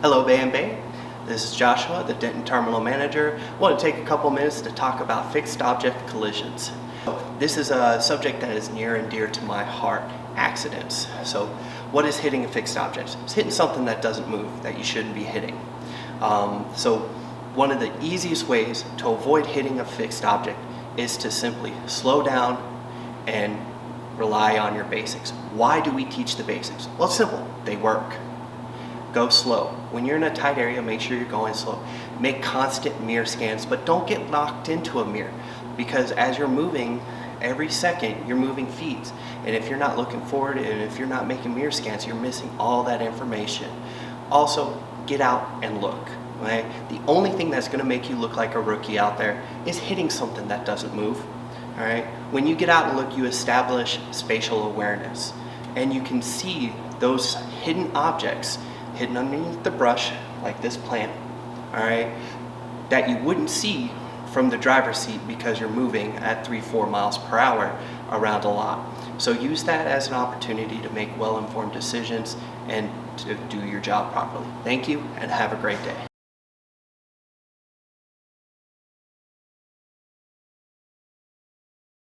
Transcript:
Hello, Bay and Bay. This is Joshua, the Denton Terminal Manager. I want to take a couple minutes to talk about fixed object collisions. This is a subject that is near and dear to my heart, accidents. So what is hitting a fixed object? It's hitting something that doesn't move, that you shouldn't be hitting. So one of the easiest ways to avoid hitting a fixed object is to simply slow down and rely on your basics. Why do we teach the basics? Well, it's simple. They work. Go slow. When you're in a tight area, make sure you're going slow. Make constant mirror scans, but don't get locked into a mirror, because as you're moving, every second you're moving feet. And if you're not looking forward and if you're not making mirror scans, you're missing all that information. Also, get out and look. Okay? The only thing that's going to make you look like a rookie out there is hitting something that doesn't move. All right? When you get out and look, you establish spatial awareness, and you can see those hidden objects hidden underneath the brush, like this plant, all right, that you wouldn't see from the driver's seat because you're moving at 3-4 miles per hour around a lot. So use that as an opportunity to make well-informed decisions and to do your job properly. Thank you, and have a great day.